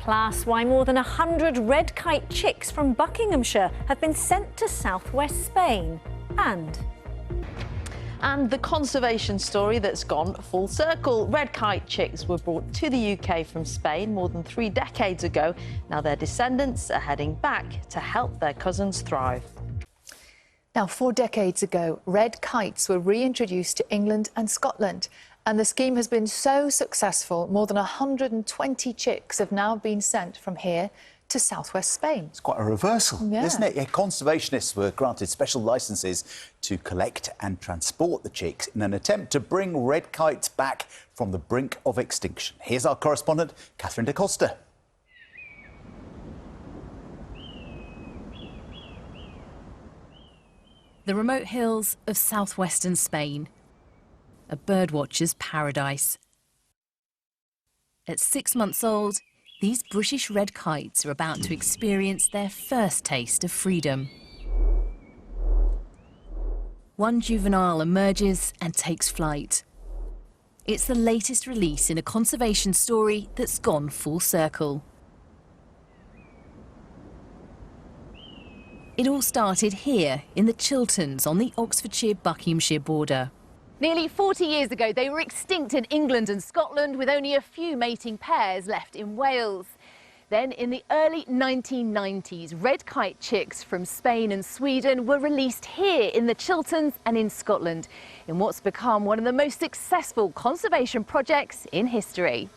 Plus, why more than 100 red kite chicks from Buckinghamshire have been sent to southwest Spain. And the conservation story that's gone full circle. Red kite chicks were brought to the UK from Spain more than 3 decades ago. Now their descendants are heading back to help their cousins thrive. Now, 4 decades ago, red kites were reintroduced to England and Scotland. And the scheme has been so successful, more than 120 chicks have now been sent from here to southwest Spain. It's quite a reversal, isn't it? Yeah, conservationists were granted special licences to collect and transport the chicks in an attempt to bring red kites back from the brink of extinction. Here's our correspondent, Catherine da Costa. The remote hills of southwestern Spain, a birdwatcher's paradise. At 6 months old, these British red kites are about to experience their first taste of freedom. One juvenile emerges and takes flight. It's the latest release in a conservation story that's gone full circle. It all started here in the Chilterns on the Oxfordshire-Buckinghamshire border. Nearly 40 years ago, they were extinct in England and Scotland, with only a few mating pairs left in Wales. Then, in the early 1990s, red kite chicks from Spain and Sweden were released here in the Chilterns and in Scotland, in what's become one of the most successful conservation projects in history.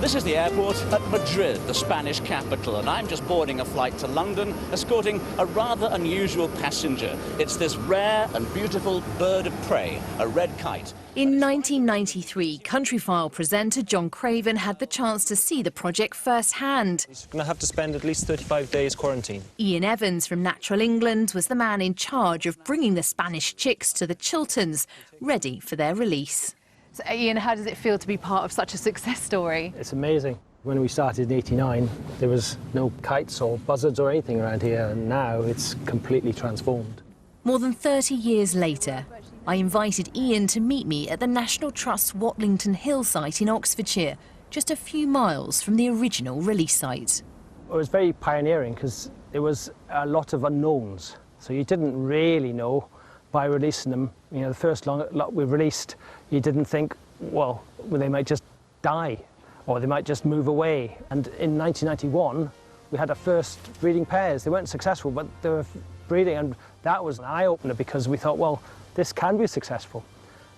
This is the airport at Madrid, the Spanish capital, and I'm just boarding a flight to London, escorting a rather unusual passenger. It's this rare and beautiful bird of prey, a red kite. In 1993, Countryfile presenter John Craven had the chance to see the project firsthand. He's going to have to spend at least 35 days quarantine. Ian Evans from Natural England was the man in charge of bringing the Spanish chicks to the Chilterns, ready for their release. So, Ian, how does it feel to be part of such a success story? It's amazing. When we started in '89, there was no kites or buzzards or anything around here, and now it's completely transformed. More than 30 years later, I invited Ian to meet me at the National Trust's Watlington Hill site in Oxfordshire, just a few miles from the original release site. It was very pioneering because there was a lot of unknowns, so you didn't really know by releasing them. You know, the first lot we released, you didn't think, well, they might just die or they might just move away. And in 1991, we had our first breeding pairs. They weren't successful, but they were breeding, and that was an eye-opener because we thought, well, this can be successful.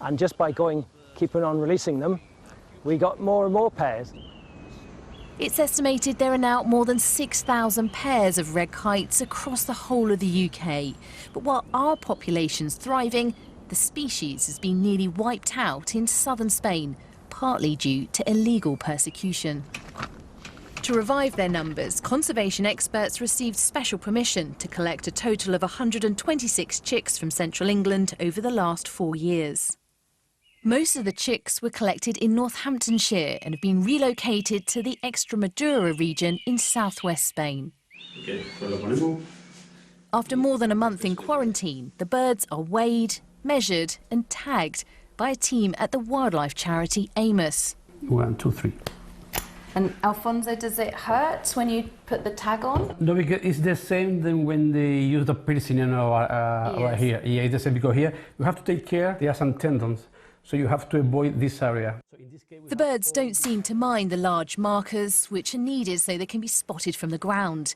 And just by keeping on releasing them, we got more and more pairs. It's estimated there are now more than 6,000 pairs of red kites across the whole of the UK. But while our population's thriving, the species has been nearly wiped out in southern Spain, partly due to illegal persecution. To revive their numbers, conservation experts received special permission to collect a total of 126 chicks from central England over the last 4 years. Most of the chicks were collected in Northamptonshire and have been relocated to the Extremadura region in southwest Spain. After more than a month in quarantine, the birds are weighed, measured and tagged by a team at the wildlife charity Amos. 1, 2, 3. And Alfonso, does it hurt when you put the tag on? No, because it's the same than when they use the piercing, you know, right here. Yeah, it's the same because here you have to take care. There are some tendons, so you have to avoid this area. The birds don't seem to mind the large markers, which are needed so they can be spotted from the ground.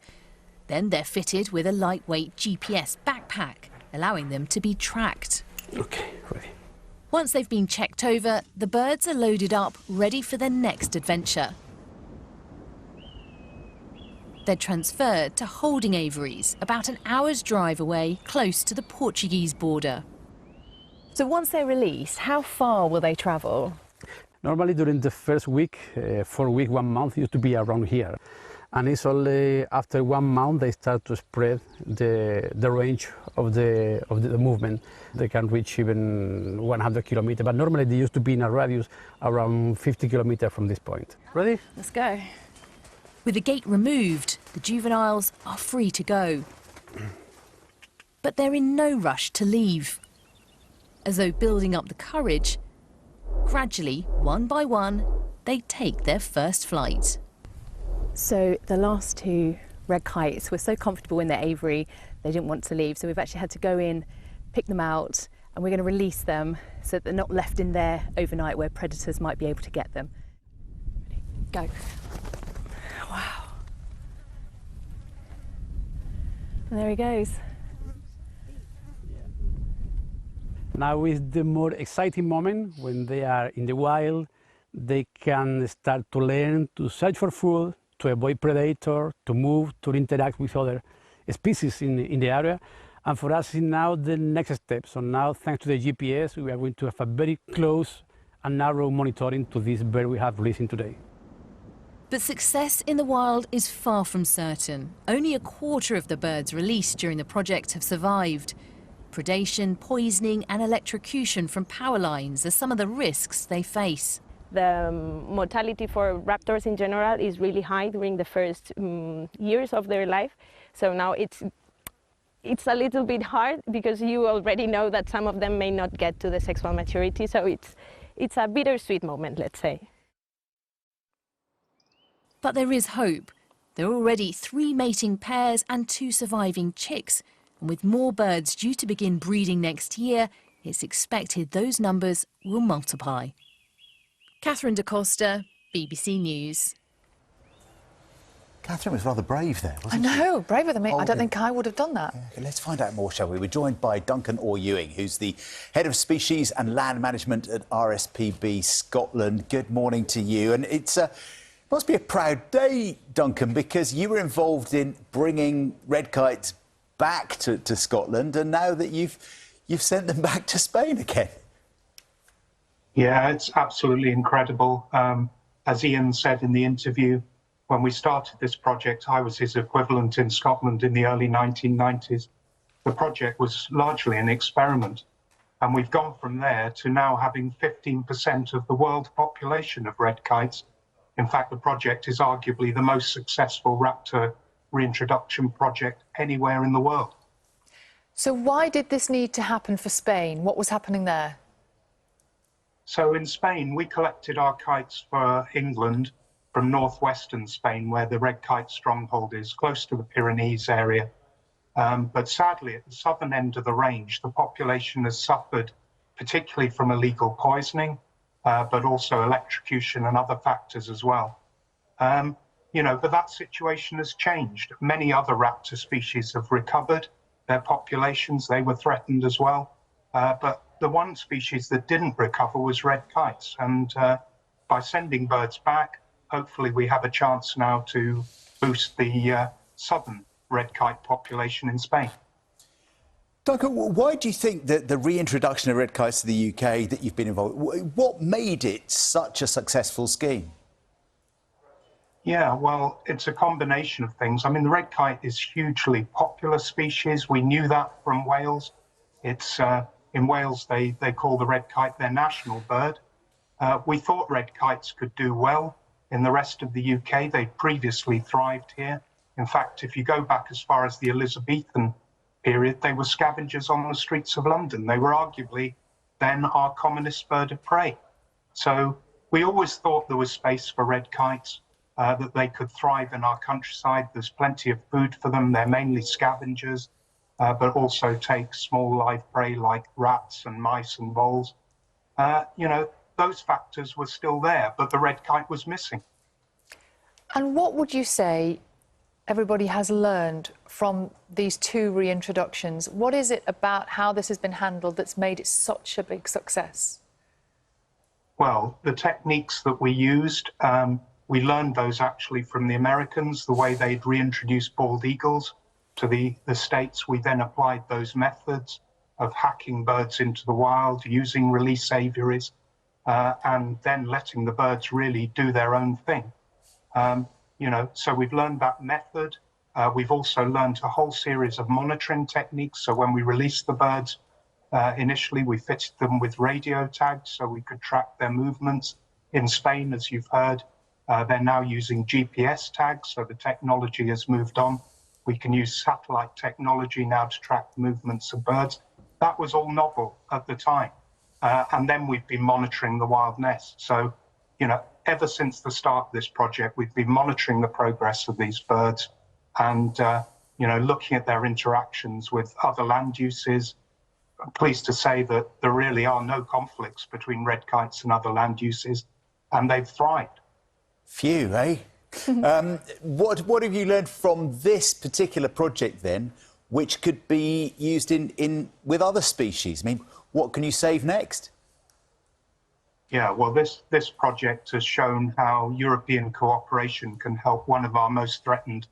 Then they're fitted with a lightweight GPS backpack, allowing them to be tracked. Okay, ready. Once they've been checked over, the birds are loaded up, ready for their next adventure. They're transferred to holding aviaries, about an hour's drive away, close to the Portuguese border. So once they're released, how far will they travel? Normally during the first week, 4 weeks, 1 month, used to be around here. And it's only after 1 month they start to spread the range of the movement. They can reach even 100 kilometers, but normally they used to be in a radius around 50 kilometers from this point. Ready? Let's go. With the gate removed, the juveniles are free to go. But they're in no rush to leave. As though building up the courage, gradually, one by one, they'd take their first flight. So the last two red kites were so comfortable in their aviary, they didn't want to leave. So we've actually had to go in, pick them out, and we're going to release them so that they're not left in there overnight where predators might be able to get them. Ready? Go. Wow. And there he goes. Now is the more exciting moment when they are in the wild. They can start to learn to search for food, to avoid predator, to move, to interact with other species in the area. And for us, is now the next step. So now, thanks to the GPS, we are going to have a very close and narrow monitoring to this bird we have releasing today. But success in the wild is far from certain. Only a quarter of the birds released during the project have survived. Predation, poisoning and electrocution from power lines are some of the risks they face. The mortality for raptors in general is really high during the first years of their life. So now it's a little bit hard because you already know that some of them may not get to the sexual maturity. So it's a bittersweet moment, let's say. But there is hope. There are already 3 mating pairs and 2 surviving chicks. And with more birds due to begin breeding next year, it's expected those numbers will multiply. Catherine da Costa, BBC News. Catherine was rather brave there, wasn't she? I know, braver than me. I don't think I would have done that. Yeah, okay, let's find out more, shall we? We're joined by Duncan Orr-Ewing, who's the Head of Species and Land Management at RSPB Scotland. Good morning to you. And it must be a proud day, Duncan, because you were involved in bringing red kites back to Scotland, and now that you've sent them back to Spain again. Yeah, it's absolutely incredible. As Ian said in the interview, when we started this project, I was his equivalent in Scotland in the early 1990s. The project was largely an experiment, and we've gone from there to now having 15% of the world population of red kites. In fact, the project is arguably the most successful raptor reintroduction project anywhere in the world. So why did this need to happen for Spain? What was happening there? So in Spain, we collected our kites for England from northwestern Spain, where the red kite stronghold is, close to the Pyrenees area. But sadly, at the southern end of the range, the population has suffered, particularly from illegal poisoning, but also electrocution and other factors as well. But that situation has changed. Many other raptor species have recovered their populations. They were threatened as well. But the one species that didn't recover was red kites. And by sending birds back, hopefully we have a chance now to boost the southern red kite population in Spain. Duncan, why do you think that the reintroduction of red kites to the UK that you've been involved with, what made it such a successful scheme? Yeah, well, it's a combination of things. I mean, the red kite is hugely popular species. We knew that from Wales. It's in Wales, they call the red kite their national bird. We thought red kites could do well in the rest of the UK. They previously thrived here. In fact, if you go back as far as the Elizabethan period, they were scavengers on the streets of London. They were arguably then our commonest bird of prey. So we always thought there was space for red kites, that they could thrive in our countryside. There's plenty of food for them. They're mainly scavengers, but also take small live prey like rats and mice and voles. Those factors were still there, but the red kite was missing. And what would you say everybody has learned from these 2 reintroductions? What is it about how this has been handled that's made it such a big success? Well, the techniques that we used, we learned those actually from the Americans, the way they'd reintroduced bald eagles to the States. We then applied those methods of hacking birds into the wild, using release aviaries, and then letting the birds really do their own thing. So we've learned that method. We've also learned a whole series of monitoring techniques. So when we released the birds, initially we fitted them with radio tags so we could track their movements. In Spain, as you've heard, they're now using GPS tags, so the technology has moved on. We can use satellite technology now to track the movements of birds. That was all novel at the time. And then we've been monitoring the wild nest. So, ever since the start of this project, we've been monitoring the progress of these birds and, looking at their interactions with other land uses. I'm pleased to say that there really are no conflicts between red kites and other land uses, and they've thrived. Phew, eh? What have you learned from this particular project then, which could be used with other species? I mean, what can you save next? Yeah, well, this project has shown how European cooperation can help one of our most threatened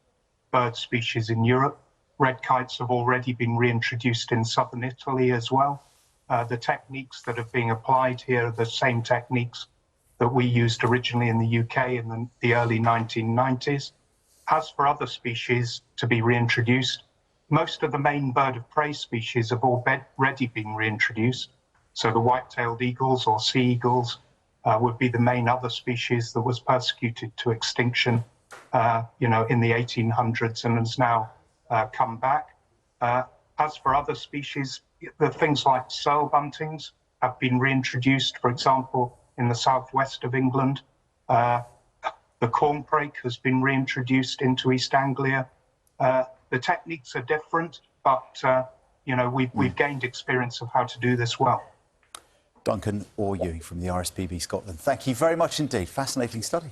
bird species in Europe. Red kites have already been reintroduced in southern Italy as well. The techniques that are being applied here are the same techniques that we used originally in the UK in the early 1990s. As for other species to be reintroduced, most of the main bird of prey species have already been reintroduced. So the white-tailed eagles or sea eagles would be the main other species that was persecuted to extinction, in the 1800s and has now come back. As for other species, the things like searle buntings have been reintroduced, for example, in the southwest of England. The corncrake has been reintroduced into East Anglia. The techniques are different, but we've gained experience of how to do this well. Duncan Or Ewing from the RSPB Scotland. Thank you very much indeed. Fascinating study.